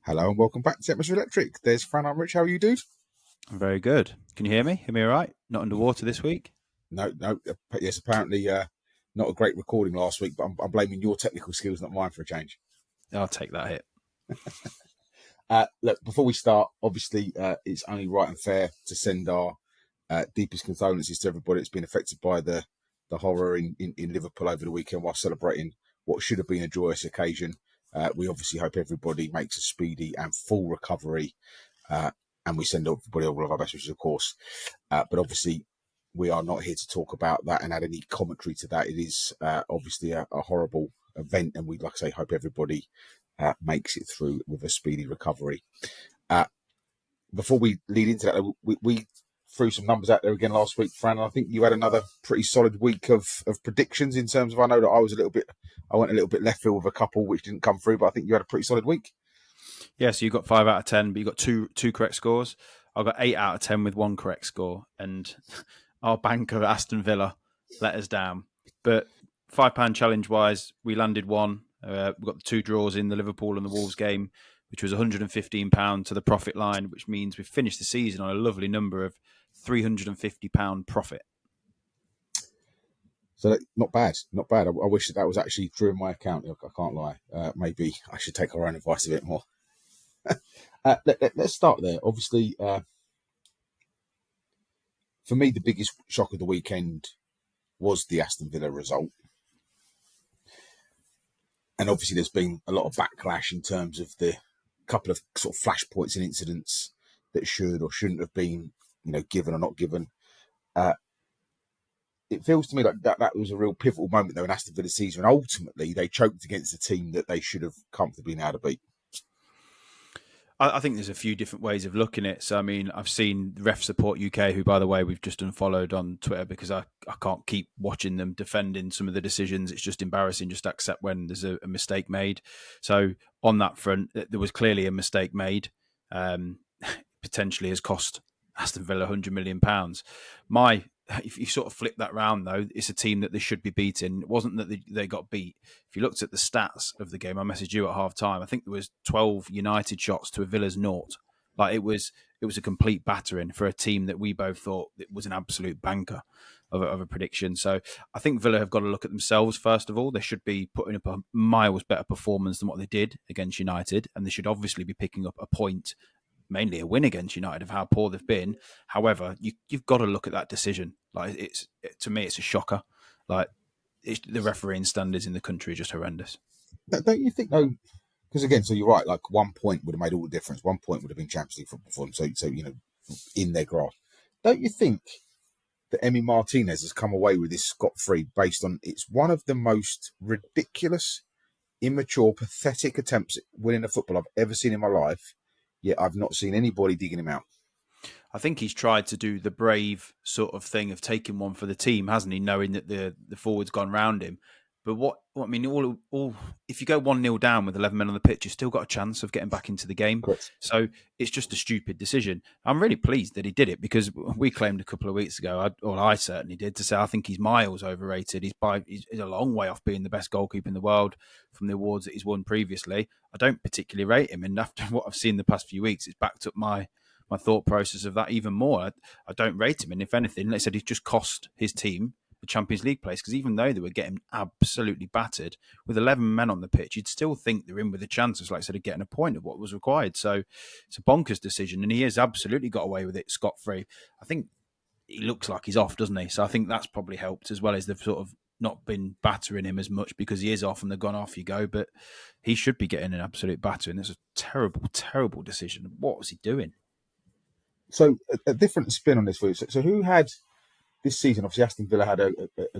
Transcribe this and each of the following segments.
Hello and welcome back to Atmosphere Electric. There's Fran, I'm Rich. How are you, dude? I'm very good. Can you hear me? Hear me all right? Not underwater this week? No. Yes, apparently not a great recording last week, but I'm blaming your technical skills, not mine, for a change. I'll take that hit. Look, before we start, obviously it's only right and fair to send our deepest condolences to everybody that's been affected by the horror in Liverpool over the weekend while celebrating what should have been a joyous occasion. We obviously hope everybody makes a speedy and full recovery, and we send everybody all of our best wishes, of course. But obviously, we are not here to talk about that and add any commentary to that. It is obviously a horrible event, and we'd like to say hope everybody makes it through with a speedy recovery. Before we lead into that, we threw some numbers out there again last week, Fran. And I think you had another pretty solid week of predictions in terms of, I know that I went a little bit left field with a couple which didn't come through, but I think you had a pretty solid week. Yeah, so you got 5 out of 10, but you got two correct scores. I got 8 out of 10 with one correct score, and our banker Aston Villa let us down. But £5 challenge wise, we landed one. We got the 2 draws in the Liverpool and the Wolves game, which was £115 to the profit line, which means we've finished the season on a lovely number of £350 profit. So not bad. I wish that was actually true in my account. I can't lie. Maybe I should take our own advice a bit more. Let's start there. Obviously, for me, the biggest shock of the weekend was the Aston Villa result. And obviously, there's been a lot of backlash in terms of the couple of sort of flashpoints and incidents that should or shouldn't have been, given or not given. It feels to me like that was a real pivotal moment, though, in Aston Villa's season. And ultimately, they choked against a team that they should have comfortably been able to beat. I think there's a few different ways of looking at it. So, I mean, I've seen Ref Support UK, who, by the way, we've just unfollowed on Twitter because I can't keep watching them defending some of the decisions. It's just embarrassing just to accept when there's a mistake made. So, on that front, there was clearly a mistake made. Potentially has cost Aston Villa £100 million. If you sort of flip that round, though, it's a team that they should be beating. It wasn't that they got beat. If you looked at the stats of the game, I messaged you at half time. I think there was 12 United shots to a Villa's 0. Like it was a complete battering for a team that we both thought it was an absolute banker of a prediction. So I think Villa have got to look at themselves first of all. They should be putting up a miles better performance than what they did against United, and they should obviously be picking up a point, mainly a win against United, of how poor they've been. However, you've got to look at that decision. Like to me, it's a shocker. Like the refereeing standards in the country are just horrendous. Don't you think, though? Because again, so you're right. Like 1 point would have made all the difference. 1 point would have been Champions League football for them. So in their grasp. Don't you think that Emi Martinez has come away with this scot-free based on it's one of the most ridiculous, immature, pathetic attempts at winning a football I've ever seen in my life? Yet I've not seen anybody digging him out. I think he's tried to do the brave sort of thing of taking one for the team, hasn't he? Knowing that the forward's gone round him. But what I mean, all if you go 1-0 down with 11 men on the pitch, you've still got a chance of getting back into the game. Correct. So it's just a stupid decision. I'm really pleased that he did it because we claimed a couple of weeks ago, I certainly did, to say I think he's miles overrated. He's a long way off being the best goalkeeper in the world from the awards that he's won previously. I don't particularly rate him, and after what I've seen the past few weeks, it's backed up my thought process of that even more. I don't rate him, and if anything, like I said, he's just cost his team the Champions League place, because even though they were getting absolutely battered with 11 men on the pitch, you'd still think they're in with a chance, like I said, of getting a point of what was required. So it's a bonkers decision, and he has absolutely got away with it scot-free. I think he looks like he's off, doesn't he? So I think that's probably helped, as well as they've sort of not been battering him as much because he is off and they've gone, off you go. But he should be getting an absolute battering. It's a terrible, terrible decision. What was he doing? So a different spin on this for you. So who had this season? Obviously, Aston Villa had a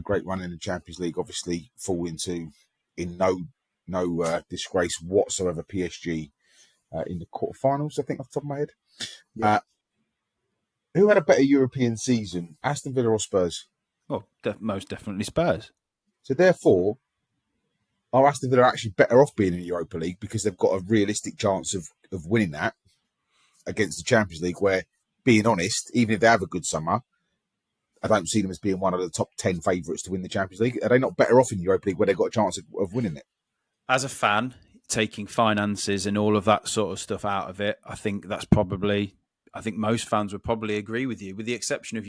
great run in the Champions League. Obviously, fall into in no disgrace whatsoever. PSG in the quarterfinals, I think, off the top of my head. Yeah. Who had a better European season, Aston Villa or Spurs? Well, most definitely Spurs. So therefore, are Aston Villa actually better off being in the Europa League because they've got a realistic chance of winning that against the Champions League, where, being honest, even if they have a good summer, I don't see them as being one of the top 10 favourites to win the Champions League. Are they not better off in the Europa League where they've got a chance of winning it? As a fan, taking finances and all of that sort of stuff out of it, I think most fans would probably agree with you, with the exception of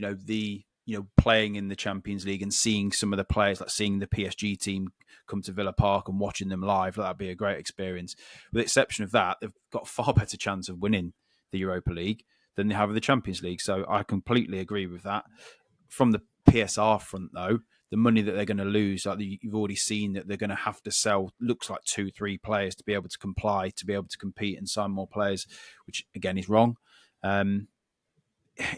playing in the Champions League and seeing some of the players, like seeing the PSG team come to Villa Park and watching them live. That'd be a great experience. With the exception of that, they've got a far better chance of winning the Europa League than they have with the Champions League. So I completely agree with that. From the PSR front, though, the money that they're going to lose, like you've already seen that they're going to have to sell, looks like 2-3 players to be able to comply, to be able to compete and sign more players, which again is wrong. I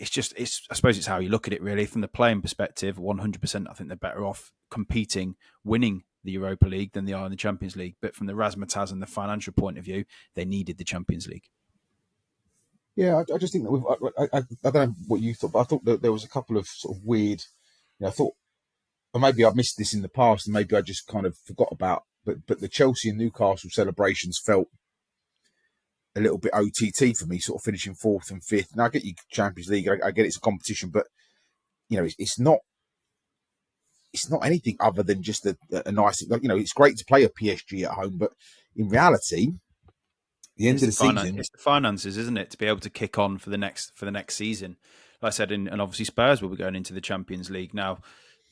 suppose it's how you look at it, really. From the playing perspective, 100%, I think they're better off competing, winning the Europa League than they are in the Champions League. But from the razzmatazz and the financial point of view, they needed the Champions League. Yeah, I just think that I don't know what you thought, but I thought that there was a couple of sort of weird. I thought, or maybe I missed this in the past, and maybe I just kind of forgot about. But the Chelsea and Newcastle celebrations felt a little bit OTT for me, sort of finishing 4th and 5th. Now I get you Champions League, I get it's a competition, but it's not anything other than just a nice. It's great to play a PSG at home, but in reality, the end of the season, it's the finances, isn't it, to be able to kick on for the next season. Like I said, and obviously Spurs will be going into the Champions League now.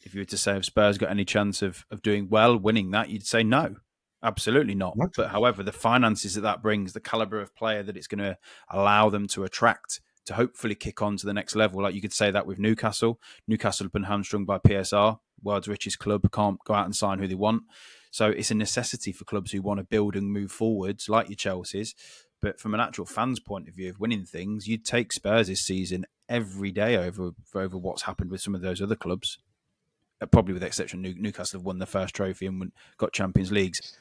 If you were to say, have Spurs got any chance of doing well, winning that, you'd say no. Absolutely not. Not. But however, the finances that brings, the caliber of player that it's going to allow them to attract to hopefully kick on to the next level. Like you could say that with Newcastle. Newcastle have been hamstrung by PSR, world's richest club, can't go out and sign who they want. So it's a necessity for clubs who want to build and move forwards, like your Chelsea's. But from an actual fan's point of view of winning things, you'd take Spurs this season every day over what's happened with some of those other clubs. Probably with the exception, Newcastle have won the first trophy and got Champions Leagues.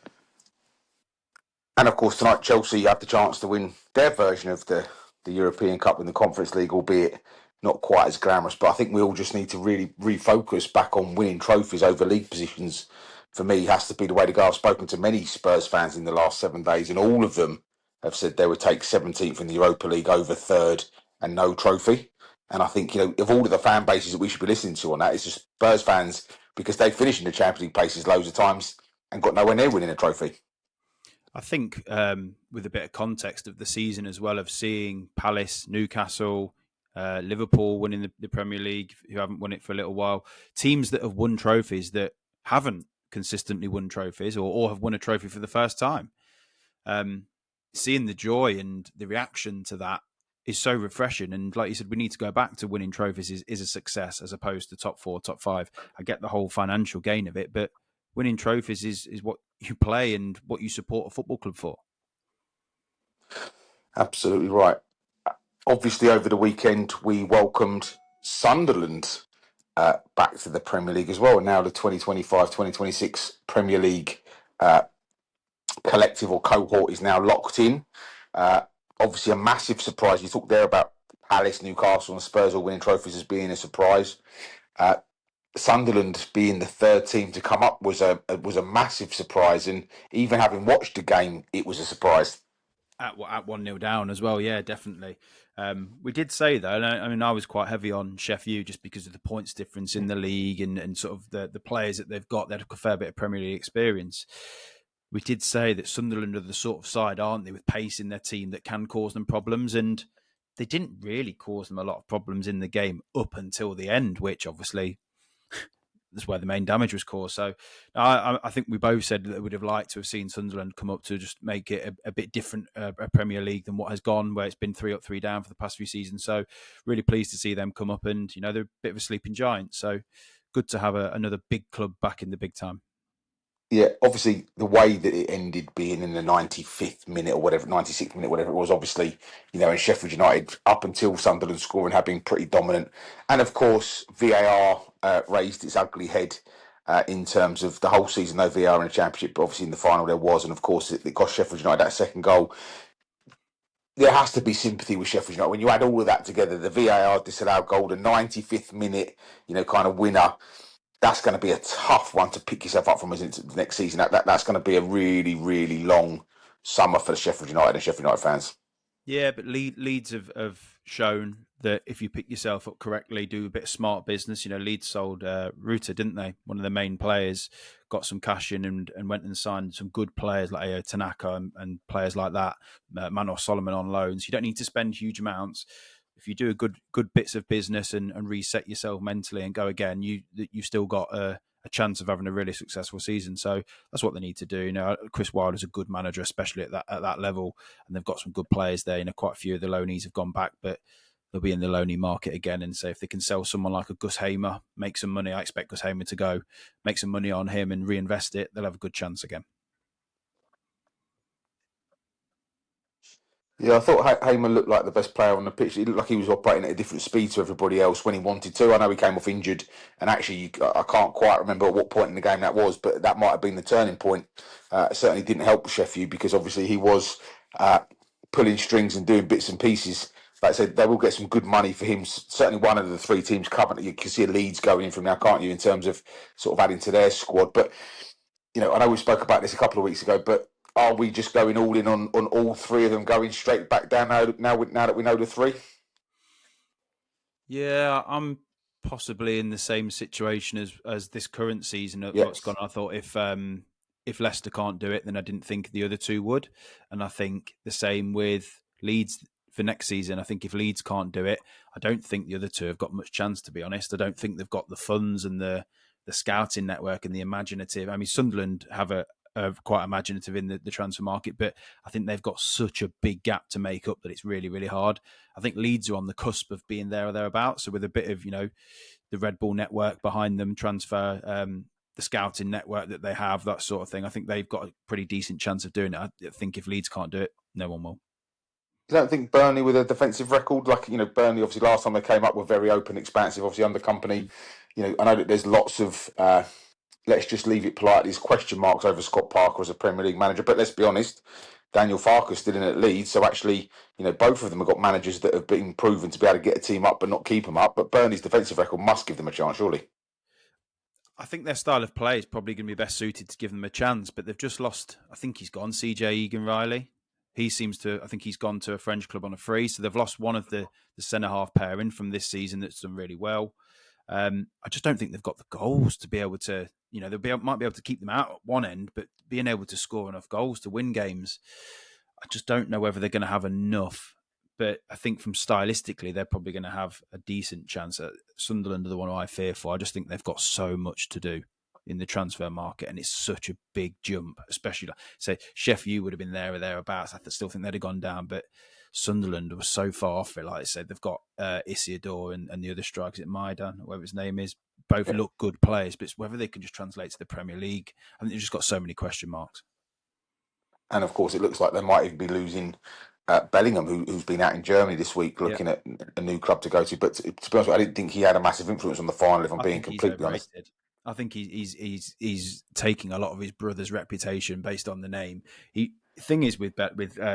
And of course, tonight Chelsea have the chance to win their version of the European Cup in the Conference League, albeit not quite as glamorous. But I think we all just need to really refocus back on winning trophies over league positions. For me, has to be the way to go. I've spoken to many Spurs fans in the last 7 days, and all of them have said they would take 17th in the Europa League over 3rd and no trophy. And I think, of all of the fan bases that we should be listening to on that, it's just Spurs fans, because they finished in the Champions League places loads of times and got nowhere near winning a trophy. I think with a bit of context of the season as well, of seeing Palace, Newcastle, Liverpool winning the Premier League, who haven't won it for a little while, teams that have won trophies that haven't consistently won trophies or have won a trophy for the first time. Seeing the joy and the reaction to that is so refreshing. And like you said, we need to go back to winning trophies is a success as opposed to top 4, top 5. I get the whole financial gain of it, but winning trophies is what you play and what you support a football club for. Absolutely right. Obviously, over the weekend, we welcomed Sunderland back to the Premier League as well. And now the 2025-2026 Premier League collective or cohort is now locked in. Obviously, a massive surprise. You talked there about Palace, Newcastle and Spurs all winning trophies as being a surprise. Sunderland being the 3rd team to come up was a massive surprise. And even having watched the game, it was a surprise. At 1-0 down as well, yeah, definitely. We did say, though, and I was quite heavy on Sheffield just because of the points difference in the league and sort of the players that they've got. They had a fair bit of Premier League experience. We did say that Sunderland are the sort of side, aren't they, with pace in their team that can cause them problems. And they didn't really cause them a lot of problems in the game up until the end, which obviously that's where the main damage was caused. So I think we both said that we would have liked to have seen Sunderland come up to just make it a bit different, a Premier League than what has gone, where it's been 3 up, 3 down for the past few seasons. So really pleased to see them come up, and they're a bit of a sleeping giant. So good to have another big club back in the big time. Yeah, obviously the way that it ended, being in the 95th minute or whatever, 96th minute, whatever it was, obviously, in Sheffield United, up until Sunderland scoring, had been pretty dominant. And of course, VAR raised its ugly head in terms of the whole season. No VAR in the Championship, but obviously in the final there was. And of course, it cost Sheffield United that second goal. There has to be sympathy with Sheffield United. When you add all of that together, the VAR disallowed goal, the 95th minute, kind of winner, that's going to be a tough one to pick yourself up from into the next season. That's going to be a really, really long summer for the Sheffield United and Sheffield United fans. Yeah, but Leeds have shown that if you pick yourself up correctly, do a bit of smart business. Leeds sold Ruta, didn't they? One of the main players, got some cash in and went and signed some good players like Ayo Tanaka and players like that. Manor Solomon on loans. You don't need to spend huge amounts. If you do a good bits of business and reset yourself mentally and go again, you've still got a chance of having a really successful season. So that's what they need to do. Chris Wilder's a good manager, especially at that level, and they've got some good players there. Quite a few of the loanees have gone back, but they'll be in the loanee market again. And so if they can sell someone like a Gus Hamer, make some money, I expect Gus Hamer to go, make some money on him and reinvest it, they'll have a good chance again. Yeah, I thought Heyman looked like the best player on the pitch. He looked like he was operating at a different speed to everybody else when he wanted to. I know he came off injured, and actually, I can't quite remember at what point in the game that was, but that might have been the turning point. It certainly didn't help Sheffield because obviously he was pulling strings and doing bits and pieces. Like I said, they will get some good money for him. Certainly one of the three teams currently, you can see Leeds going in from now, can't you, in terms of sort of adding to their squad. But, I know we spoke about this a couple of weeks ago, but are we just going all in on all three of them going straight back down now that we know the three? Yeah, I'm possibly in the same situation as this current season of Yes. what's gone. I thought if Leicester can't do it, then I didn't think the other two would. And I think the same with Leeds for next season. I think if Leeds can't do it, I don't think the other two have got much chance, to be honest. I don't think they've got the funds and the scouting network and the imaginative. I mean, Sunderland have a quite imaginative in the transfer market, but I think they've got such a big gap to make up that it's really, really hard. I think Leeds are on the cusp of being there or thereabouts. So with a bit of, the Red Bull network behind them, transfer, the scouting network that they have, that sort of thing, I think they've got a pretty decent chance of doing it. I think if Leeds can't do it, no one will. You don't think Burnley with a defensive record, like, Burnley obviously last time they came up were very open, expansive, obviously under company. I know that there's lots of, let's just leave it politely, there's question marks over Scott Parker as a Premier League manager. But let's be honest, Daniel Farke's still in at Leeds. So actually, both of them have got managers that have been proven to be able to get a team up but not keep them up. But Burnley's defensive record must give them a chance, surely. I think their style of play is probably going to be best suited to give them a chance, but they've just lost, I think he's gone, CJ Egan-Riley. I think he's gone to a French club on a free. So they've lost one of the centre-half pairing from this season that's done really well. I just don't think they've got the goals to be able to, might be able to keep them out at one end, but being able to score enough goals to win games, I just don't know whether they're going to have enough. But I think from stylistically, they're probably going to have a decent chance. Sunderland are the one who I fear for. I just think they've got so much to do in the transfer market, and it's such a big jump, especially say Sheffield would have been there or thereabouts. I still think they'd have gone down, but Sunderland was so far off it. Like I said, they've got Isidore and the other strikers at Maidan, whatever his name is. Both look good players, but it's whether they can just translate to the Premier League. I think they've just got so many question marks. And of course, it looks like they might even be losing Bellingham, who's been out in Germany this week looking at a new club to go to. But to be honest with you, I didn't think he had a massive influence on the final, if I'm being completely honest. I think he's taking a lot of his brother's reputation based on the name. Thing is with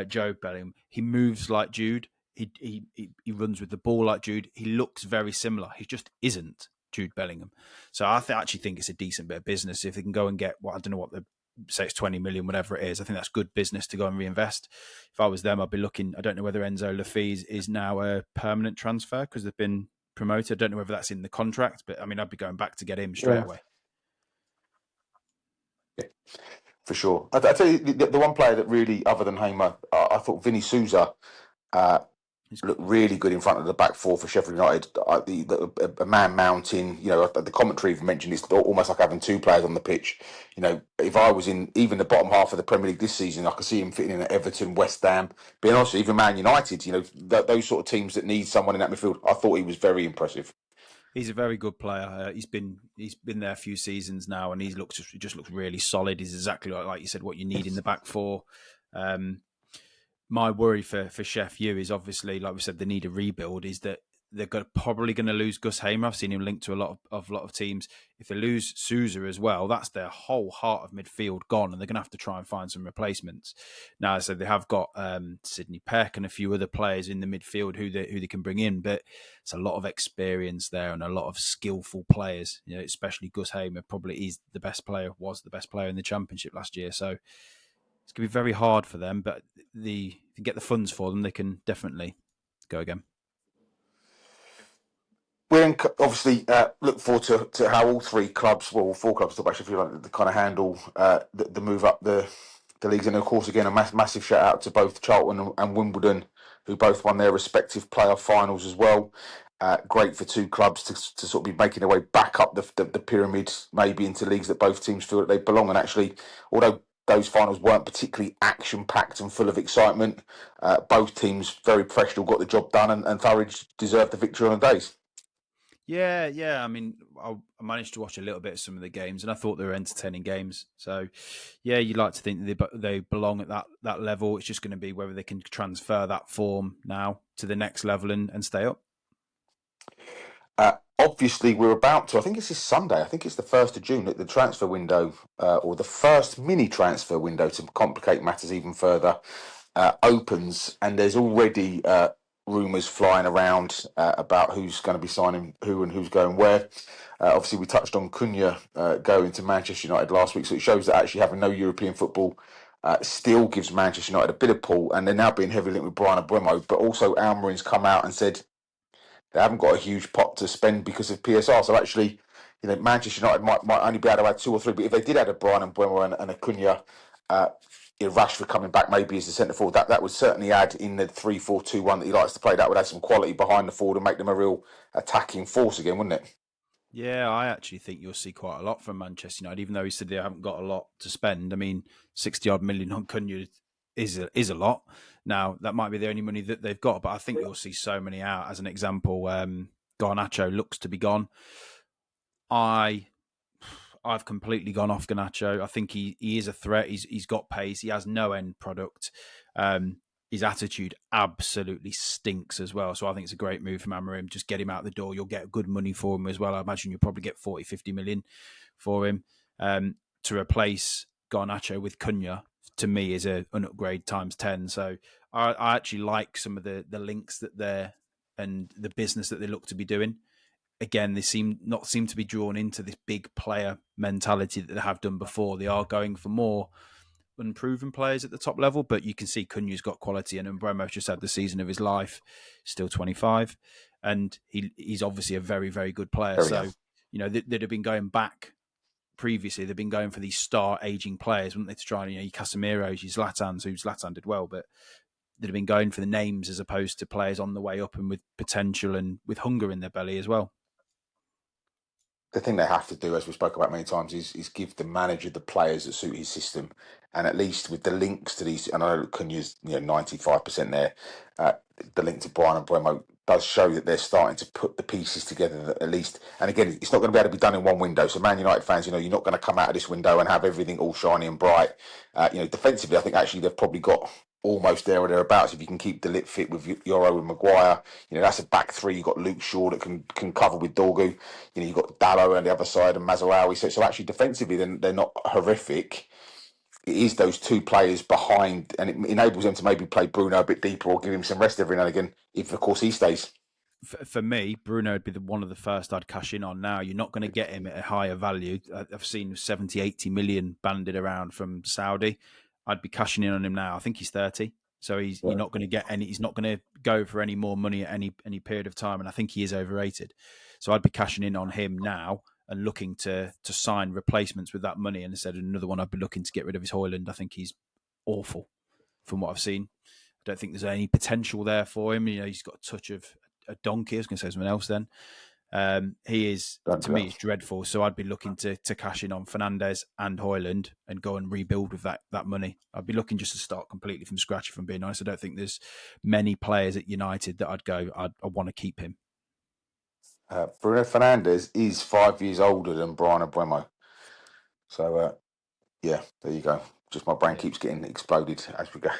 Joe Bellingham, he moves like Jude. He runs with the ball like Jude. He looks very similar. He just isn't Jude Bellingham. So I actually think it's a decent bit of business if they can go and get I don't know what say it's 20 million, whatever it is. I think that's good business to go and reinvest. If I was them, I'd be looking. I don't know whether Enzo Lafise is now a permanent transfer because they've been promoted. I don't know whether that's in the contract, but I mean, I'd be going back to get him straight away. Yeah, for sure. I tell you, the one player that really, other than Hamer, I thought Vinny Souza looked really good in front of the back four for Sheffield United. A man mounting, the commentary even mentioned it's almost like having two players on the pitch. If I was in even the bottom half of the Premier League this season, I could see him fitting in at Everton, West Ham, being honest, even Man United. Those sort of teams that need someone in that midfield. I thought he was very impressive. He's a very good player. He's been there a few seasons now, and he just looks really solid. He's exactly like you said, what you need in the back four. My worry for Chef U is obviously, like we said, they need a rebuild. Is that they're probably going to lose Gus Hamer. I've seen him linked to a lot of teams. If they lose Souza as well, that's their whole heart of midfield gone, and they're going to have to try and find some replacements. Now, so they have got Sidney Peck and a few other players in the midfield who they can bring in, but it's a lot of experience there and a lot of skillful players. Especially Gus Hamer probably was the best player in the Championship last year. So it's going to be very hard for them, but if you get the funds for them, they can definitely go again. We're obviously look forward to how all three clubs, well, all four clubs, to actually feel like the kind of handle the move up the leagues, and of course, again, a massive shout out to both Charlton and Wimbledon, who both won their respective playoff finals as well. Great for two clubs to sort of be making their way back up the pyramid, maybe into leagues that both teams feel that they belong. And actually, although those finals weren't particularly action packed and full of excitement, both teams very professional, got the job done, and thoroughly deserved the victory on the days. Yeah. I mean, I managed to watch a little bit of some of the games, and I thought they were entertaining games. So, yeah, you'd like to think that they belong at that level. It's just going to be whether they can transfer that form now to the next level and stay up. Obviously, we're about to. I think it's this Sunday. I think it's the 1st of June that the transfer window, or the first mini transfer window, to complicate matters even further, opens, and there's already rumours flying around about who's going to be signing who and who's going where. Obviously, we touched on Cunha going to Manchester United last week, so it shows that actually having no European football still gives Manchester United a bit of pull, and they're now being heavily linked with Brian Abremo. But also, Almarin's come out and said they haven't got a huge pot to spend because of PSR. So actually, Manchester United might only be able to add two or three. But if they did add a Brian and Bremer and a Cunha, Rashford coming back maybe as the centre forward, that would certainly add in the 3-4-2-1 that he likes to play. That would add some quality behind the forward and make them a real attacking force again, wouldn't it? Yeah, I actually think you'll see quite a lot from Manchester United, even though he said they haven't got a lot to spend. I mean, 60 odd million on Cunha is a lot. Now, that might be the only money that they've got, but I think you'll see so many out. As an example, Garnacho looks to be gone. I've completely gone off Garnacho. I think he is a threat. He's got pace. He has no end product. His attitude absolutely stinks as well. So I think it's a great move from Amorim. Just get him out the door. You'll get good money for him as well. I imagine you'll probably get 40, 50 million for him. To replace Garnacho with Cunha, to me, is an upgrade times 10. So I actually like some of the links that they're and the business that they look to be doing. Again, they seem to be drawn into this big player mentality that they have done before. They are going for more unproven players at the top level, but you can see Cunha's got quality, and Mbeumo's just had the season of his life, still 25, and he's obviously a very, very good player. So, they'd have been going back previously. They've been going for these star aging players, wouldn't they, to try and, your Casemiro's, your Zlatan's, who Zlatan did well, but they'd have been going for the names as opposed to players on the way up and with potential and with hunger in their belly as well. The thing they have to do, as we spoke about many times, is give the manager the players that suit his system, and at least with the links to these, and I know Cunha's 95% there. The link to Brian and Bremo does show that they're starting to put the pieces together at least. And again, it's not going to be able to be done in one window. So Man United fans, you're not going to come out of this window and have everything all shiny and bright. Defensively, I think actually they've probably got almost there or thereabouts. If you can keep the lip fit with Yoro and Maguire, that's a back three. You've got Luke Shaw that can cover with Dorgu. You've got Dallo on the other side and Mazarawi. So actually defensively, they're not horrific. It is those two players behind, and it enables them to maybe play Bruno a bit deeper or give him some rest every now and again, if of course he stays. For me, Bruno would be one of the first I'd cash in on now. You're not going to get him at a higher value. I've seen 70, 80 million banded around from Saudi. I'd be cashing in on him now. I think he's 30. So you're not going to get any. He's not going to go for any more money at any period of time, and I think he is overrated. So I'd be cashing in on him now and looking to sign replacements with that money. And instead of another one, I'd be looking to get rid of his Højlund. I think he's awful from what I've seen. I don't think there's any potential there for him. He's got a touch of a donkey. I was going to say something else then. He is, to me, is dreadful. So I'd be looking to cash in on Fernandes and Højlund and go and rebuild with that money. I'd be looking just to start completely from scratch, if I'm being honest. I don't think there's many players at United that I want to keep him. Bruno Fernandes is 5 years older than Brian Abremo. So, there you go. Just my brain keeps getting exploded as we go.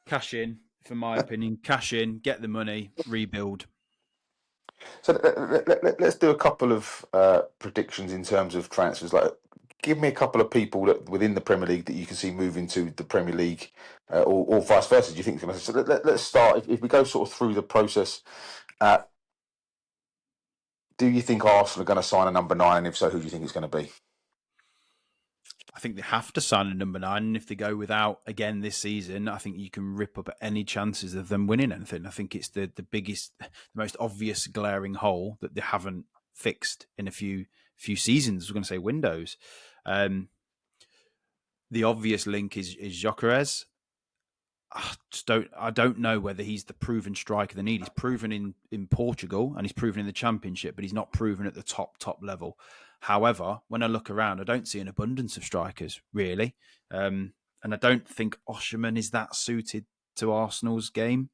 Cash in, for my opinion. Cash in, get the money, rebuild. So let's do a couple of predictions in terms of transfers. Like, give me a couple of people that within the Premier League that you can see moving to the Premier League, or vice versa. Do you think? So let's start. If we go sort of through the process, do you think Arsenal are going to sign a number 9? And if so, who do you think it's going to be? I think they have to sign a number 9. And if they go without again this season, I think you can rip up any chances of them winning anything. I think it's the biggest, the most obvious glaring hole that they haven't fixed in a few seasons. We're going to say windows. The obvious link is Gyökeres. I don't know whether he's the proven striker they need. He's proven in Portugal and he's proven in the Championship, but he's not proven at the top level. However, when I look around, I don't see an abundance of strikers, really. And I don't think Osherman is that suited to Arsenal's game.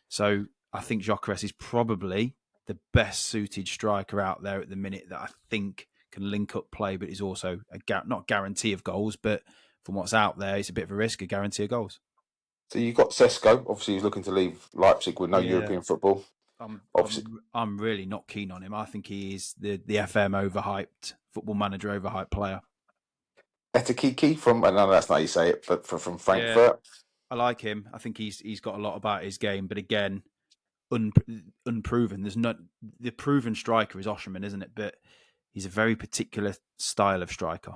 So I think Gyökeres is probably the best suited striker out there at the minute that I think can link up play, but is also not guarantee of goals, but from what's out there, it's a bit of a risk, a guarantee of goals. So you've got Sesko, obviously he's looking to leave Leipzig with no European football. I'm really not keen on him. I think he is the FM overhyped, football manager overhyped player. Etekiki I know that's not how you say it, but from Frankfurt. Yeah, I like him. I think he's got a lot about his game, but again, unproven. There's not the proven striker is Osherman, isn't it? But he's a very particular style of striker.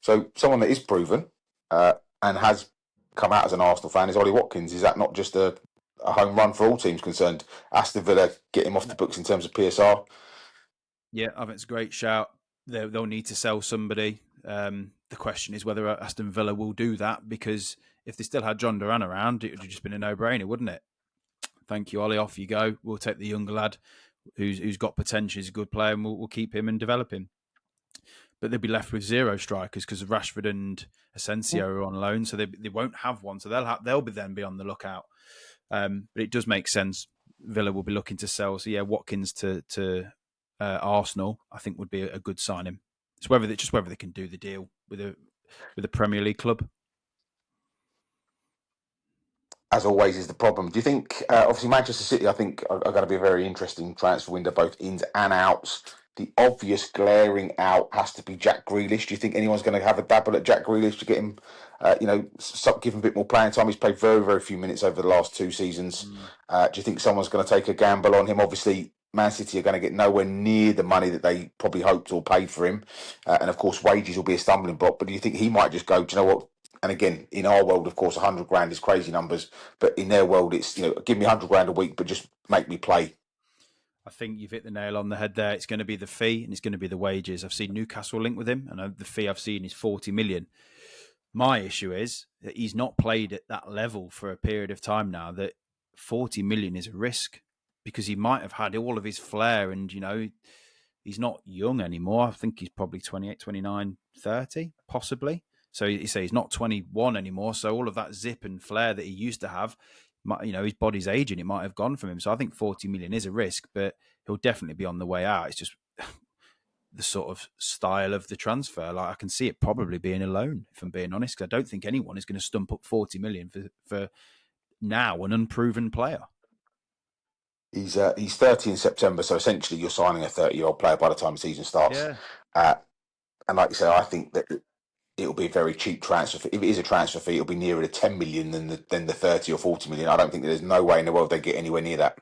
So someone that is proven and has come out as an Arsenal fan is Ollie Watkins. Is that not just a home run for all teams concerned? Aston Villa get him off the books in terms of PSR. Yeah, I think it's a great shout. They'll need to sell somebody. The question is whether Aston Villa will do that, because if they still had John Duran around, it would have just been a no-brainer, wouldn't it? Thank you, Ollie. Off you go. We'll take the younger lad who's got potential, is a good player, and we'll keep him and develop him. But they'll be left with 0 strikers because Rashford and Asensio are on loan, so they won't have one. So they'll be on the lookout. But it does make sense. Villa will be looking to sell. So yeah, Watkins to Arsenal, I think, would be a good signing. It's whether they can do the deal with a Premier League club. As always, is the problem. Do you think, obviously, Manchester City, I think, are going to be a very interesting transfer window, both ins and outs. The obvious glaring out has to be Jack Grealish. Do you think anyone's going to have a dabble at Jack Grealish to get him, give him a bit more playing time? He's played very, very few minutes over the last 2 seasons. Do you think someone's going to take a gamble on him? Obviously, Man City are going to get nowhere near the money that they probably hoped or paid for him. And of course, wages will be a stumbling block. But do you think he might just go, do you know what? And again, in our world, of course, 100 grand is crazy numbers. But in their world, it's, give me 100 grand a week, but just make me play. I think you've hit the nail on the head there. It's going to be the fee and it's going to be the wages. I've seen Newcastle linked with him, and the fee I've seen is 40 million. My issue is that he's not played at that level for a period of time now, that 40 million is a risk, because he might have had all of his flair and, he's not young anymore. I think he's probably 28, 29, 30, possibly. So you say he's not 21 anymore. So all of that zip and flair that he used to have, his body's aging, it might have gone from him. So I think 40 million is a risk, but he'll definitely be on the way out. It's just the sort of style of the transfer. Like, I can see it probably being a loan, if I'm being honest, because I don't think anyone is going to stump up 40 million for now an unproven player. He's 30 in September, so essentially you're signing a 30-year-old player by the time the season starts. Yeah. And like you say, I think that it'll be a very cheap transfer fee. If it is a transfer fee, it'll be nearer to 10 million than the 30 or 40 million. I don't think there's no way in the world they get anywhere near that.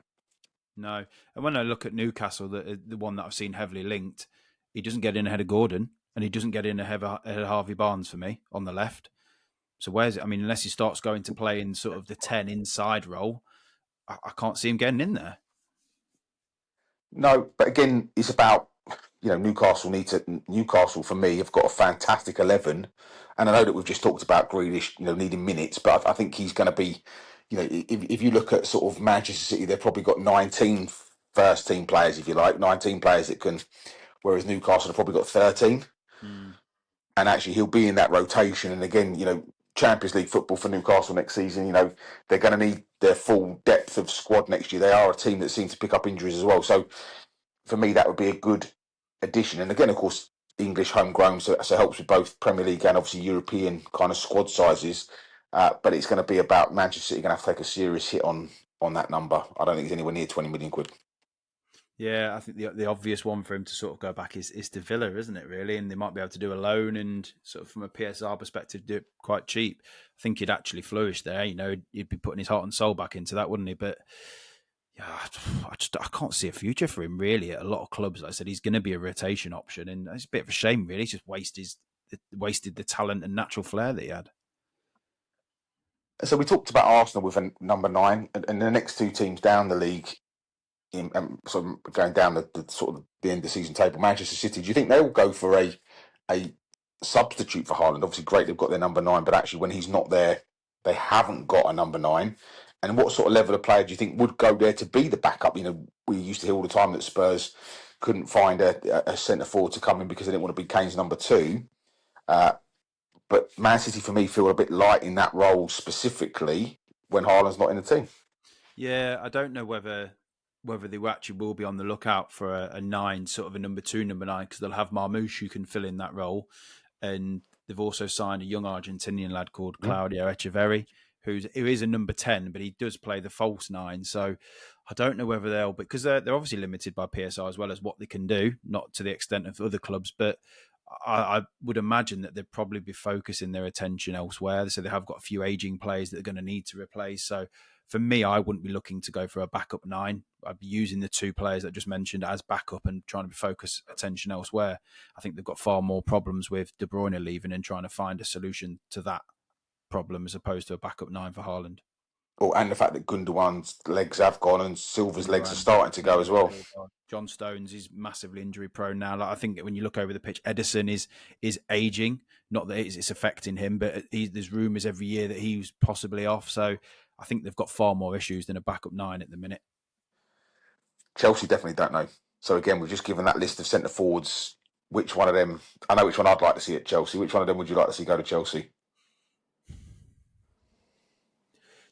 No. And when I look at Newcastle, the one that I've seen heavily linked, he doesn't get in ahead of Gordon, and he doesn't get in ahead of Harvey Barnes for me on the left. So where's it? I mean, unless he starts going to play in sort of the 10 inside role, I can't see him getting in there. No, but again, it's about, Newcastle for me have got a fantastic 11, and I know that we've just talked about Grealish, needing minutes, but I think he's going to be, if you look at sort of Manchester City, they've probably got 19 first team players, if you like, 19 players that can, whereas Newcastle have probably got 13. And actually he'll be in that rotation. And again, Champions League football for Newcastle next season, they're going to need their full depth of squad next year. They are a team that seems to pick up injuries as well. So for me, that would be a good addition. And again, of course, English homegrown, so it helps with both Premier League and obviously European kind of squad sizes. But it's going to be about Manchester City going to have to take a serious hit on that number. I don't think it's anywhere near 20 million quid. Yeah, I think the obvious one for him to sort of go back is to Villa, isn't it, really? And they might be able to do a loan and sort of from a PSR perspective do it quite cheap. I think he'd actually flourish there. He'd be putting his heart and soul back into that, wouldn't he? But yeah, I can't see a future for him really at a lot of clubs. Like I said, he's going to be a rotation option, and it's a bit of a shame, really. He's just waste his wasted the talent and natural flair that he had. So we talked about Arsenal with a number 9, and the next two teams down the league, sort of going down the sort of the end of the season table, Manchester City. Do you think they will go for a substitute for Haaland? Obviously, great they've got their number 9, but actually when he's not there, they haven't got a number 9. And what sort of level of player do you think would go there to be the backup? We used to hear all the time that Spurs couldn't find a centre forward to come in because they didn't want to be Kane's number 2. But Man City, for me, feel a bit light in that role specifically when Haaland's not in the team. Yeah, I don't know whether they actually will be on the lookout for a 9, sort of a number 2, number 9, because they'll have Marmoush who can fill in that role. And they've also signed a young Argentinian lad called Claudio Echeverri, who is a number 10, but he does play the false 9. So I don't know whether they'll, because they're obviously limited by PSR as well as what they can do, not to the extent of other clubs, but I would imagine that they'd probably be focusing their attention elsewhere. So they have got a few aging players that they're going to need to replace. So for me, I wouldn't be looking to go for a backup 9. I'd be using the 2 players that I just mentioned as backup and trying to focus attention elsewhere. I think they've got far more problems with De Bruyne leaving and trying to find a solution to that problem as opposed to a backup 9 for Haaland. And the fact that Gundogan's legs have gone and Silva's legs are starting to go as well. John Stones is massively injury prone now. Like, I think when you look over the pitch, Edison is aging. Not that it's affecting him, but there's rumours every year that he's possibly off. So I think they've got far more issues than a backup 9 at the minute. Chelsea definitely don't know. So again, we've just given that list of centre forwards. Which one of them? I know which one I'd like to see at Chelsea. Which one of them would you like to see go to Chelsea?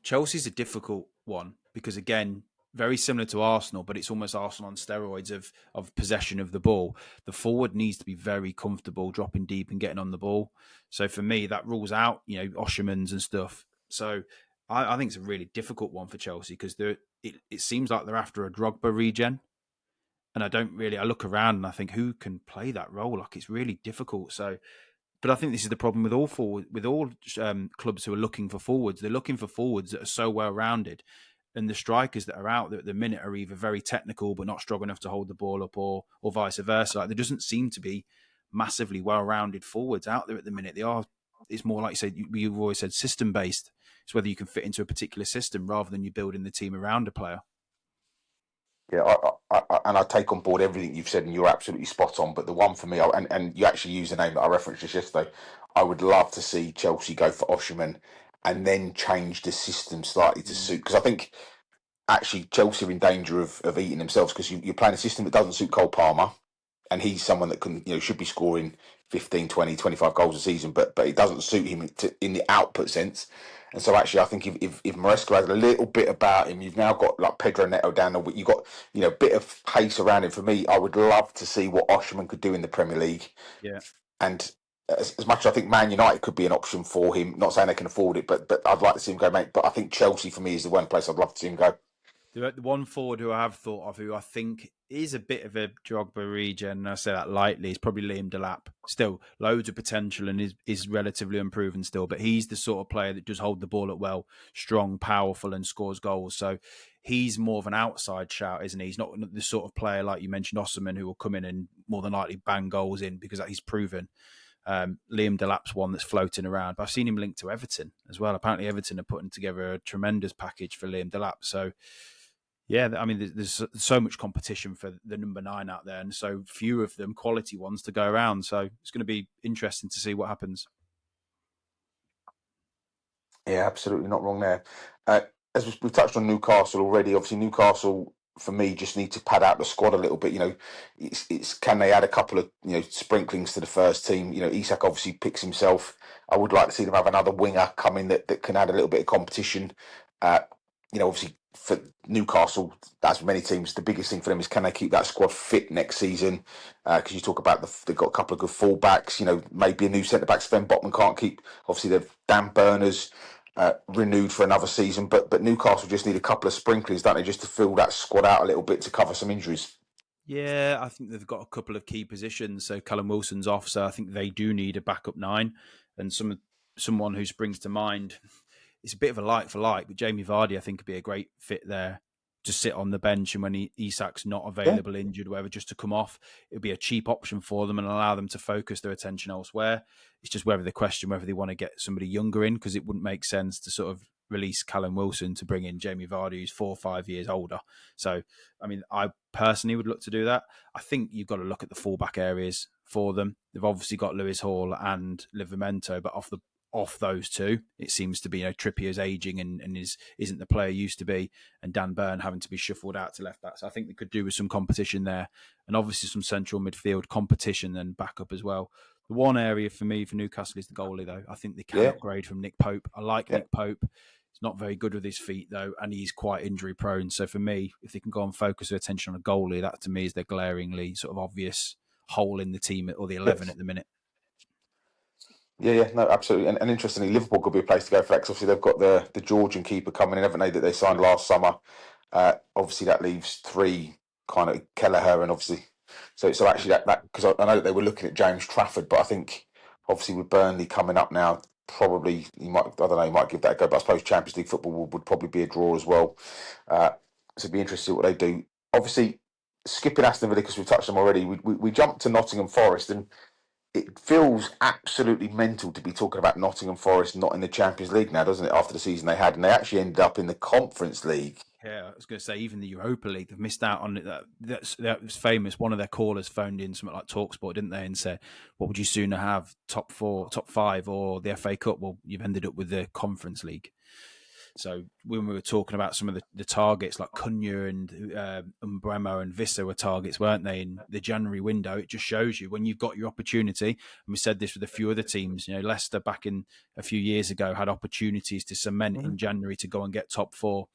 Chelsea's a difficult one because, again, very similar to Arsenal, but it's almost Arsenal on steroids of possession of the ball. The forward needs to be very comfortable dropping deep and getting on the ball. So for me, that rules out, Oshermans and stuff. So I think it's a really difficult one for Chelsea because it seems like they're after a Drogba regen. And I look around and I think, who can play that role? Like, it's really difficult. So, but I think this is the problem with all clubs who are looking for forwards. They're looking for forwards that are so well rounded, and the strikers that are out there at the minute are either very technical but not strong enough to hold the ball up, or vice versa. Like, there doesn't seem to be massively well rounded forwards out there at the minute. It's more like you said. You've always said system based. It's whether you can fit into a particular system rather than you building the team around a player. Yeah, I take on board everything you've said, and you're absolutely spot on. But the one for me, and you actually used the name that I referenced just yesterday, I would love to see Chelsea go for Osherman and then change the system slightly to suit. Because I think actually Chelsea are in danger of eating themselves because you're playing a system that doesn't suit Cole Palmer. And he's someone that can, should be scoring 15, 20, 25 goals a season, but it doesn't suit him in the output sense. And so actually, I think if Maresca has a little bit about him, you've now got like Pedro Neto down there, you've got, a bit of pace around him. For me, I would love to see what Osherman could do in the Premier League. Yeah. And as much as I think Man United could be an option for him, not saying they can afford it, but I'd like to see him go, mate. But I think Chelsea for me is the one place I'd love to see him go. The one forward who I have thought of, who I think is a bit of a Drogba regen, and I say that lightly, is probably Liam Delap. Still, loads of potential and is relatively unproven still, but he's the sort of player that does hold the ball up well, strong, powerful, and scores goals. So he's more of an outside shout, isn't he? He's not the sort of player like you mentioned, Osman, who will come in and more than likely bang goals in because he's proven. Liam Delap's one that's floating around, but I've seen him linked to Everton as well. Apparently Everton are putting together a tremendous package for Liam Delap. So yeah, I mean, there's so much competition for the number 9 out there, and so few of them quality ones to go around. So it's going to be interesting to see what happens. Yeah, absolutely not wrong there. As we've touched on Newcastle already, obviously Newcastle for me just need to pad out the squad a little bit. It's can they add a couple of sprinklings to the first team? Isak obviously picks himself. I would like to see them have another winger come in that can add a little bit of competition. Obviously for Newcastle, as many teams, the biggest thing for them is can they keep that squad fit next season? Because you talk about they've got a couple of good fullbacks. Maybe a new centre back. Sven Botman can't keep. Obviously they've Dan Burners renewed for another season, but Newcastle just need a couple of sprinklings, don't they, just to fill that squad out a little bit to cover some injuries. Yeah, I think they've got a couple of key positions. So Callum Wilson's off, so I think they do need a backup 9, and someone who springs to mind. It's a bit of a like for like, but Jamie Vardy I think could be a great fit there. to sit on the bench, and when Isak's not available, injured, whatever, just to come off. It would be a cheap option for them and allow them to focus their attention elsewhere. It's just whether they want to get somebody younger in, because it wouldn't make sense to sort of release Callum Wilson to bring in Jamie Vardy, who's 4 or 5 years older. So, I mean, I personally would look to do that. I think you've got to look at the fullback areas for them. They've obviously got Lewis Hall and Livramento, but off those two, it seems to be, Trippier's aging and isn't the player he used to be, and Dan Burn having to be shuffled out to left back. So I think they could do with some competition there, and obviously some central midfield competition and backup as well. The one area for me for Newcastle is the goalie, though. I think they can upgrade from Nick Pope. I like Nick Pope. He's not very good with his feet, though, and he's quite injury prone. So for me, if they can go and focus their attention on a goalie, that to me is their glaringly sort of obvious hole in the team or the 11 at the minute. Yeah, no, absolutely. And interestingly, Liverpool could be a place to go for that, 'cause obviously they've got the Georgian keeper coming in, haven't they, that they signed last summer. Obviously, that leaves 3 kind of Kelleher, and obviously, so actually that because I know that they were looking at James Trafford, but I think obviously with Burnley coming up now, probably he might give that a go. But I suppose Champions League football would probably be a draw as well. So it'd be interesting to see what they do. Obviously, skipping Aston Villa because we've touched them already, we jumped to Nottingham Forest, and it feels absolutely mental to be talking about Nottingham Forest not in the Champions League now, doesn't it? After the season they had, and they actually ended up in the Conference League. Yeah, I was going to say, even the Europa League, they've missed out on it. That was famous. One of their callers phoned in something like TalkSport, didn't they, and said, "What would you sooner have, top 4, top 5, or the FA Cup?" Well, you've ended up with the Conference League. So when we were talking about some of the targets, like Cunha and Umbremo and Vissa were targets, weren't they, in the January window? It just shows you when you've got your opportunity. And we said this with a few other teams. Leicester back in a few years ago had opportunities to cement in January to go and get top 4.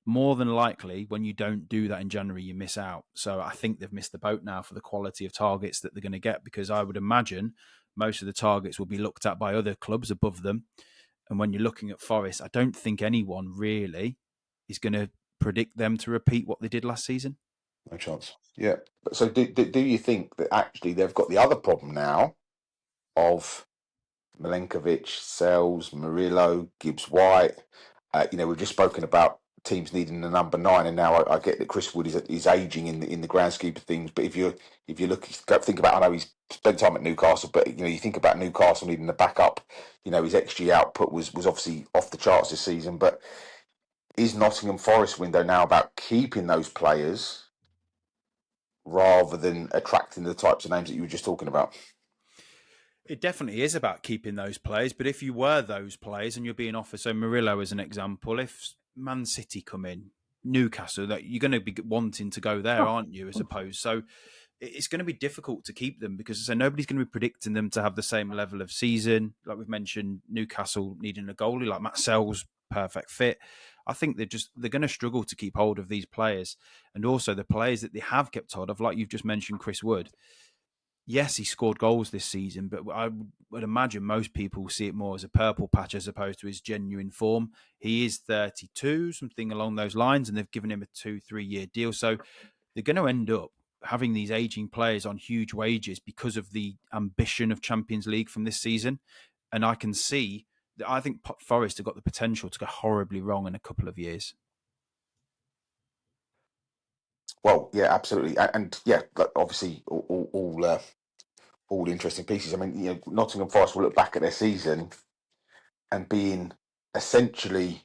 More than likely, when you don't do that in January, you miss out. So I think they've missed the boat now for the quality of targets that they're going to get, because I would imagine most of the targets will be looked at by other clubs above them. And when you're looking at Forest, I don't think anyone really is going to predict them to repeat what they did last season. No chance. Yeah. So do you think that actually they've got the other problem now of Milenkovic, Sells, Murillo, Gibbs-White? We've just spoken about teams needing the number 9, and now I get that Chris Wood is aging in the grand scheme of things. But if you think about, I know he's spent time at Newcastle, but you think about Newcastle needing the backup. His XG output was obviously off the charts this season. But is Nottingham Forest window now about keeping those players rather than attracting the types of names that you were just talking about? It definitely is about keeping those players, but if you were those players and you're being offered, so Murillo as an example, if Man City come in, Newcastle, that you're going to be wanting to go there, aren't you, I suppose? So it's going to be difficult to keep them, because nobody's going to be predicting them to have the same level of season. Like we've mentioned, Newcastle needing a goalie, like Matt Sells, perfect fit. I think they're going to struggle to keep hold of these players. And also the players that they have kept hold of, like you've just mentioned, Chris Wood. Yes, he scored goals this season, but I would imagine most people see it more as a purple patch as opposed to his genuine form. He is 32, something along those lines, and they've given him a 2-3 year deal. So they're going to end up having these aging players on huge wages because of the ambition of Champions League from this season. And I can see that I think Forest have got the potential to go horribly wrong in a couple of years. Well, yeah, absolutely, and yeah, obviously, all interesting pieces. I mean, Nottingham Forest will look back at their season and being essentially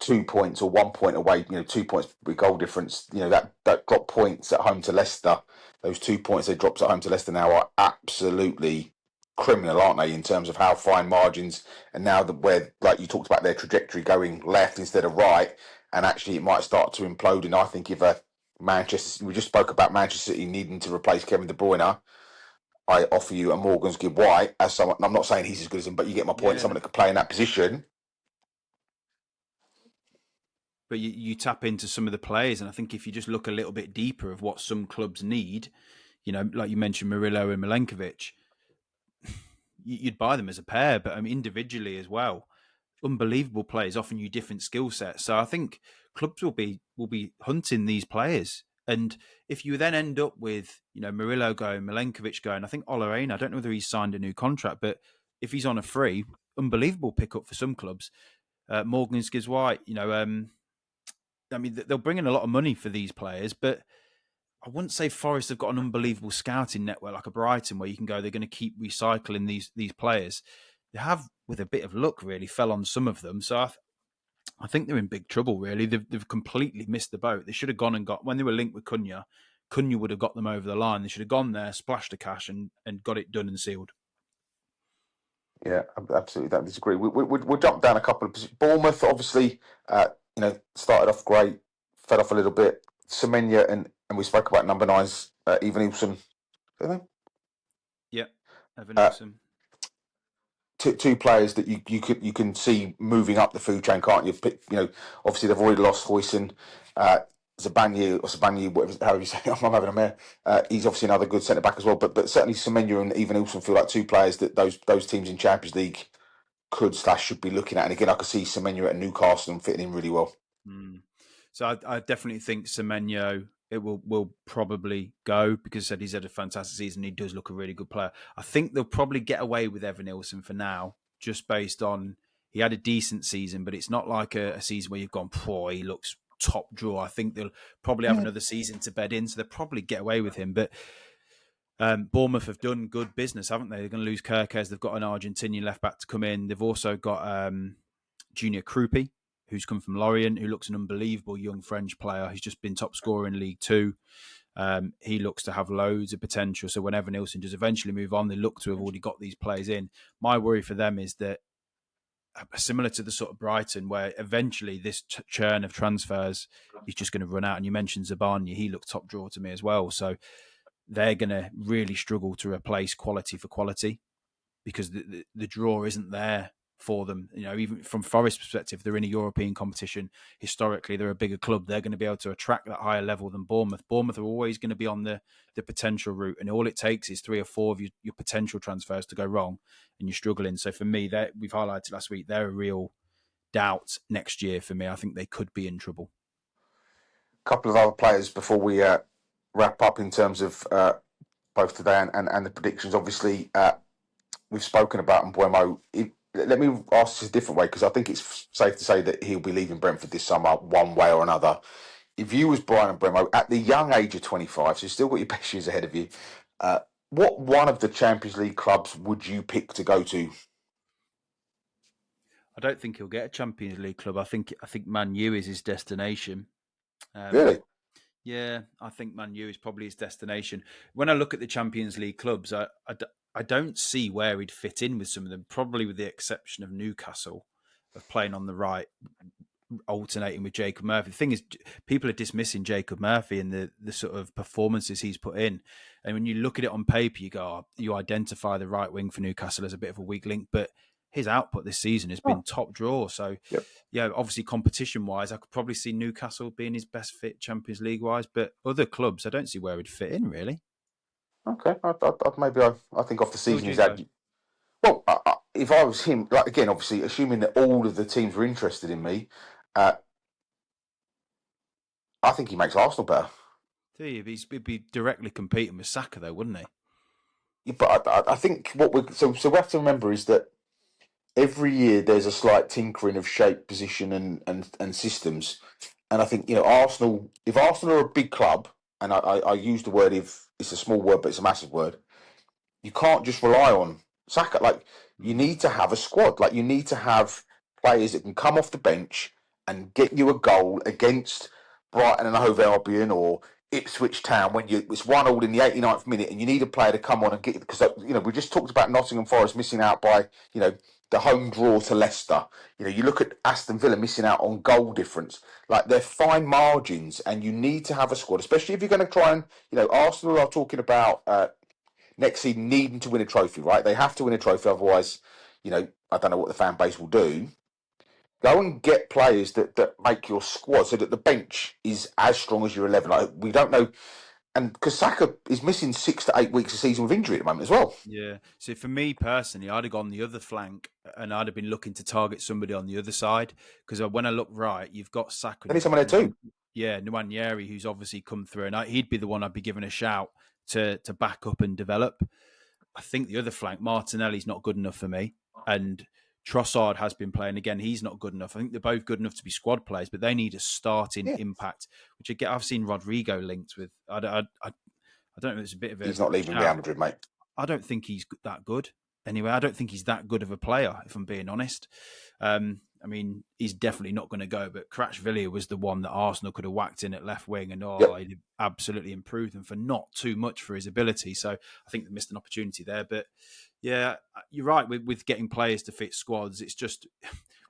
2 points or 1 point away. 2 points with goal difference. That drop points at home to Leicester. Those 2 points they dropped at home to Leicester now are absolutely criminal, aren't they, in terms of how fine margins, and now where, like you talked about, their trajectory going left instead of right, and actually it might start to implode. And I think if we just spoke about Manchester City needing to replace Kevin De Bruyne, I offer you a Morgan's Gibb White as someone. I'm not saying he's as good as him, but you get my point. Someone that could play in that position. But you tap into some of the players, and I think if you just look a little bit deeper of what some clubs need, like you mentioned, Murillo and Milenkovic, you'd buy them as a pair, but individually as well. Unbelievable players, offering you different skill sets. So I think clubs will be hunting these players. And if you then end up with, Murillo going, Milenkovic going, I think Ola Aina, I don't know whether he's signed a new contract, but if he's on a free, unbelievable pickup for some clubs. Morgan Gibbs White, I mean, they'll bring in a lot of money for these players, but I wouldn't say Forest have got an unbelievable scouting network like a Brighton, where you can go, they're going to keep recycling these players. They have, with a bit of luck, really fell on some of them. So I think they're in big trouble, really. They've completely missed the boat. They should have gone and got, when they were linked with Cunha would have got them over the line. They should have gone there, splashed the cash, and got it done and sealed. Yeah, absolutely. Don't disagree. We'll jump down a couple of positions. Bournemouth, obviously, started off great, fell off a little bit. Semenya and we spoke about number nine's Evan Yeah, Evan Nilsson. Two players that you can see moving up the food chain, can't you? Obviously they've already lost Hoyson. Zabanyi, whatever, however you say it, I'm having a mare. He's obviously another good centre back as well. But certainly Semenya and Evan Nilsson feel like two players that those teams in Champions League should be looking at. And again, I could see Semenya at Newcastle and fitting in really well. So I definitely think Semenyo it will probably go, because said he's had a fantastic season. He does look a really good player. I think they'll probably get away with Evan Nilsson for now, just based on he had a decent season, but it's not like a season where you've gone, he looks top draw. I think they'll probably have another season to bed in, so they'll probably get away with him. But Bournemouth have done good business, haven't they? They're going to lose Kirkes. They've got an Argentinian left back to come in. They've also got Junior Krupi, who's come from Lorient, who looks an unbelievable young French player. He's just been top scorer in League Two. He looks to have loads of potential. So when Evan Nilsson does eventually move on, they look to have already got these players in. My worry for them is that, similar to the sort of Brighton, where eventually this churn of transfers is just going to run out. And you mentioned Zabanyi, he looked top draw to me as well. So they're going to really struggle to replace quality for quality, because the draw isn't there for them. Even from Forest's perspective, they're in a European competition. Historically, they're a bigger club. They're going to be able to attract that higher level than Bournemouth. Bournemouth are always going to be on the potential route, and all it takes is 3 or 4 of your potential transfers to go wrong, and you're struggling. So for me, we've highlighted last week, they're a real doubt next year for me. I think they could be in trouble. A couple of other players before we wrap up in terms of both today and the predictions. Obviously, we've spoken about Mbeumo. Let me ask this a different way, because I think it's safe to say that he'll be leaving Brentford this summer one way or another. If you was Brian Mbeumo at the young age of 25, so you've still got your best years ahead of you, what one of the Champions League clubs would you pick to go to? I don't think he'll get a Champions League club. I think Man U is his destination. Really? Yeah, I think Man U is probably his destination. When I look at the Champions League clubs, I don't see where he'd fit in with some of them, probably with the exception of Newcastle, of playing on the right, alternating with Jacob Murphy. The thing is, people are dismissing Jacob Murphy and the sort of performances he's put in. And when you look at it on paper, you identify the right wing for Newcastle as a bit of a weak link, but his output this season has been top draw. So, yeah, obviously competition-wise, I could probably see Newcastle being his best fit Champions League-wise, but other clubs, I don't see where he'd fit in, really. Okay, I think off the season he's go? had. Well, if I was him, like again, obviously assuming that all of the teams were interested in me, I think he makes Arsenal better. He'd be directly competing with Saka, though, wouldn't he? Yeah, but I think what we we have to remember is that every year there's a slight tinkering of shape, position, and systems. And I think Arsenal. If Arsenal are a big club, and I use the word, if it's a small word but it's a massive word, you can't just rely on Saka. Like you need to have a squad. Like you need to have players that can come off the bench and get you a goal against Brighton and Hove Albion or Ipswich Town when it's 1-1 in the 89th minute, and you need a player to come on and get, because we just talked about Nottingham Forest missing out by the home draw to Leicester. You look at Aston Villa missing out on goal difference. Like they're fine margins, and you need to have a squad, especially if you're going to try and Arsenal are talking about next season needing to win a trophy, right? They have to win a trophy, otherwise, I don't know what the fan base will do. Go and get players that make your squad so that the bench is as strong as your 11. Like, we don't know. And because Saka is missing 6 to 8 weeks a season with injury at the moment as well. Yeah. So for me personally, I'd have gone the other flank and I'd have been looking to target somebody on the other side. Because when I look right, you've got Saka. There is someone there too. Yeah, Nwaneri, who's obviously come through. And he'd be the one I'd be giving a shout to back up and develop. I think the other flank, Martinelli's not good enough for me. And Trossard has been playing again. He's not good enough. I think they're both good enough to be squad players, but they need a starting impact. Which again, I've seen Rodrigo linked with. I don't know. It's a bit of a. He's not leaving Real Madrid, mate. I don't think he's that good. Anyway, I don't think he's that good of a player, if I'm being honest. I mean, he's definitely not going to go, but Kvaratskhelia was the one that Arsenal could have whacked in at left wing, and he absolutely improved them for not too much for his ability. So I think they missed an opportunity there. But yeah, you're right with getting players to fit squads. It's just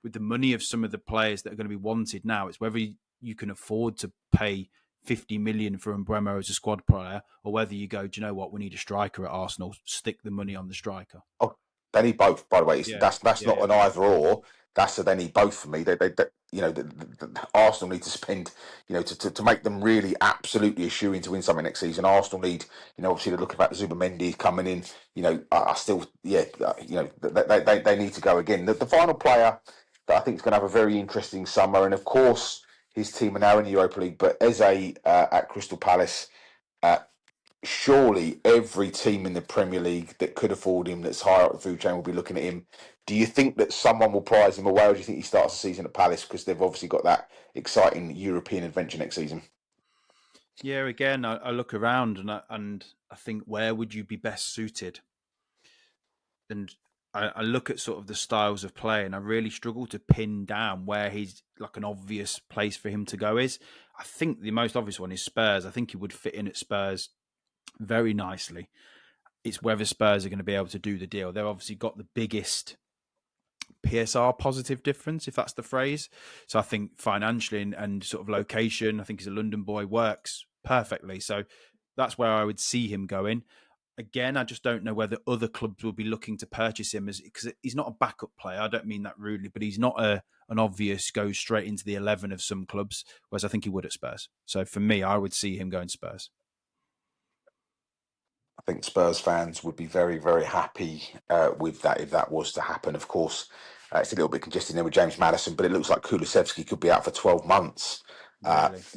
with the money of some of the players that are going to be wanted now, it's whether you can afford to pay 50 million for Mbeumo as a squad player, or whether you go, do you know what, we need a striker at Arsenal, stick the money on the striker. Oh, they need both, by the way. That's not an either or. That's they need both for me. They the Arsenal need to spend, to make them really absolutely eschewing to win something next season. Arsenal need, obviously to look at Zubimendi coming in. I still, they need to go again. The final player that I think is going to have a very interesting summer, and of course his team are now in the Europa League, but Eze at Crystal Palace. Surely every team in the Premier League that could afford him, that's higher up the food chain, will be looking at him. Do you think that someone will prize him away, or do you think he starts the season at Palace because they've obviously got that exciting European adventure next season? Yeah, again, I look around and I think, where would you be best suited? And I look at sort of the styles of play, and I really struggle to pin down where he's like an obvious place for him to go is. I think the most obvious one is Spurs. I think he would fit in at Spurs very nicely. It's whether Spurs are going to be able to do the deal. They've obviously got the biggest PSR positive difference, if that's the phrase. So I think financially and sort of location, I think he's a London boy, works perfectly. So that's where I would see him going. Again, I just don't know whether other clubs will be looking to purchase him, because he's not a backup player. I don't mean that rudely, but he's not an obvious go straight into the 11 of some clubs, whereas I think he would at Spurs. So for me, I would see him going Spurs. I think Spurs fans would be very, very happy with that if that was to happen. Of course, it's a little bit congested there with James Maddison, but it looks like Kulusevski could be out for 12 months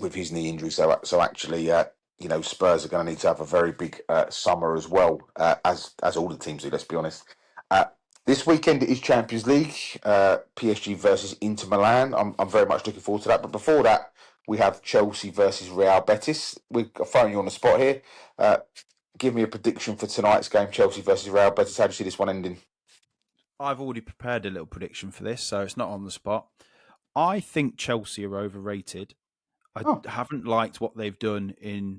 with his knee injury. So actually, Spurs are going to need to have a very big summer as well, as all the teams do, let's be honest. This weekend it is Champions League, PSG versus Inter Milan. I'm very much looking forward to that. But before that, we have Chelsea versus Real Betis. We're throwing you on the spot here. Give me a prediction for tonight's game, Chelsea versus Real Betis. How do you see this one ending? I've already prepared a little prediction for this, so it's not on the spot. I think Chelsea are overrated. I haven't liked what they've done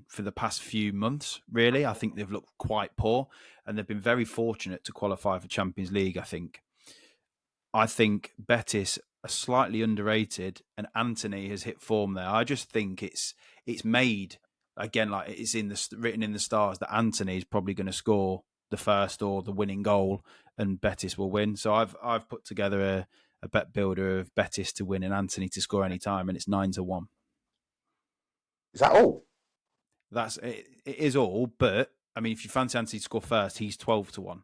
for the past few months, really. I think they've looked quite poor, and they've been very fortunate to qualify for Champions League, I think. I think Betis are slightly underrated, and Antony has hit form there. I just think it's made, again, like it's written in the stars, that Antony is probably going to score the first or the winning goal, and Betis will win. So I've put together a bet builder of Betis to win and Antony to score any time, and it's 9-1. Is that all? It is all, but I mean, if you fancy Antony to score first, he's 12-1.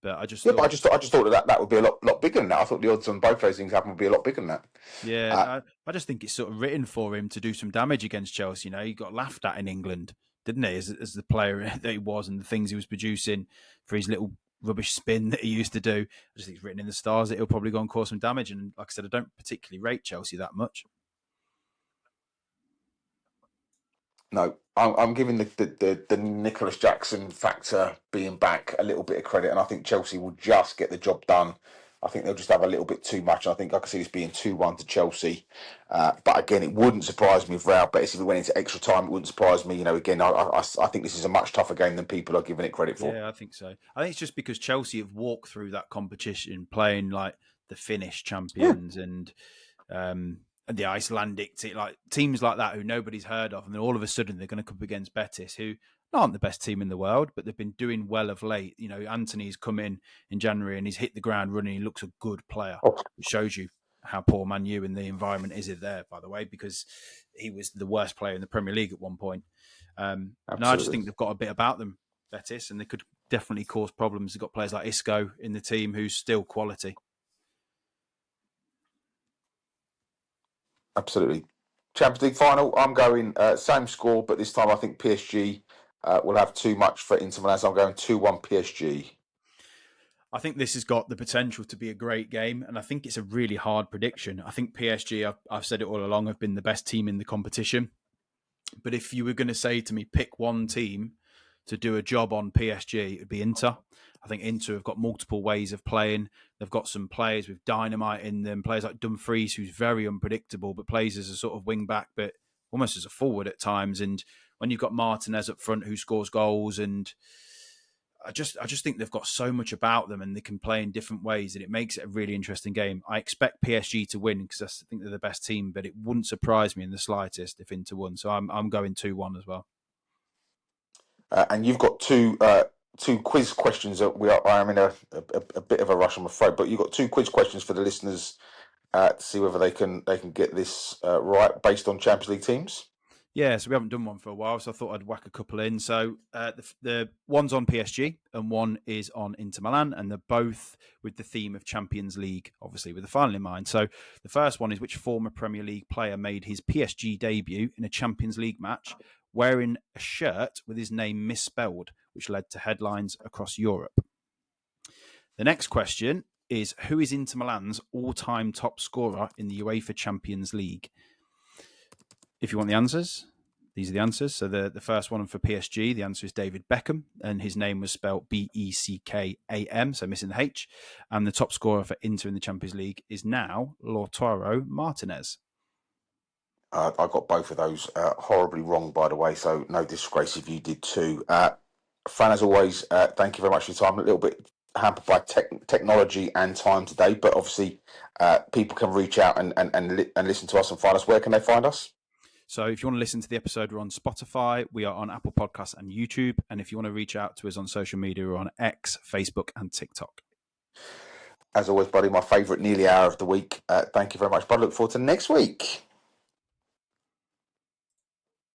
But I just thought that would be a lot bigger than that. I thought the odds on both those things happen would be a lot bigger than that. Yeah, I just think it's sort of written for him to do some damage against Chelsea. He got laughed at in England, didn't he, as the player that he was, and the things he was producing for his little rubbish spin that he used to do. I just think it's written in the stars that he'll probably go and cause some damage. And like I said, I don't particularly rate Chelsea that much. No, I'm giving the Nicholas Jackson factor being back a little bit of credit, and I think Chelsea will just get the job done. I think they'll just have a little bit too much. I think I can see this being 2-1 to Chelsea. But again, it wouldn't surprise me if Real Betis, if we went into extra time, it wouldn't surprise me. Again, I think this is a much tougher game than people are giving it credit for. Yeah, I think so. I think it's just because Chelsea have walked through that competition playing like the Finnish champions and the Icelandic teams like that who nobody's heard of, and then all of a sudden they're going to come up against Betis, who aren't the best team in the world, but they've been doing well of late. Anthony's come in January and he's hit the ground running. He looks a good player. It shows you how poor Man U and the environment is there, by the way, because he was the worst player in the Premier League at one point. No, I just think they've got a bit about them, Betis, and they could definitely cause problems. They've got players like Isco in the team who's still quality. Absolutely. Champions League final, I'm going same score, but this time I think PSG will have too much for Inter Milan, so I'm going 2-1 PSG. I think this has got the potential to be a great game, and I think it's a really hard prediction. I think PSG, I've said it all along, have been the best team in the competition. But if you were going to say to me, pick one team to do a job on PSG, it would be Inter. I think Inter have got multiple ways of playing. They've got some players with dynamite in them, players like Dumfries, who's very unpredictable, but plays as a sort of wing back, but almost as a forward at times. And when you've got Martinez up front who scores goals, and I just think they've got so much about them and they can play in different ways that it makes it a really interesting game. I expect PSG to win because I think they're the best team, but it wouldn't surprise me in the slightest if Inter won. So I'm going 2-1 as well. And you've got two quiz questions that I am in a bit of a rush, I'm afraid, but you've got two quiz questions for the listeners to see whether they can get this right based on Champions League teams. Yeah, so we haven't done one for a while, so I thought I'd whack a couple in. So the one's on PSG and one is on Inter Milan, and they're both with the theme of Champions League, obviously, with the final in mind. So the first one is, which former Premier League player made his PSG debut in a Champions League match wearing a shirt with his name misspelled, which led to headlines across Europe? The next question is, who is Inter Milan's all-time top scorer in the UEFA Champions League? If you want the answers, these are the answers. So the first one for PSG, the answer is David Beckham, and his name was spelled Beckam, so missing the H. And the top scorer for Inter in the Champions League is now Lautaro Martinez. I got both of those horribly wrong, by the way, so no disgrace if you did too. Fran, as always, thank you very much for your time. A little bit hampered by technology and time today, but obviously people can reach out and listen to us and find us. Where can they find us? So if you want to listen to the episode, we're on Spotify, we are on Apple Podcasts and YouTube. And if you want to reach out to us on social media, we're on X, Facebook and TikTok. As always, buddy, my favourite nearly hour of the week. Thank you very much, bud. Look forward to next week.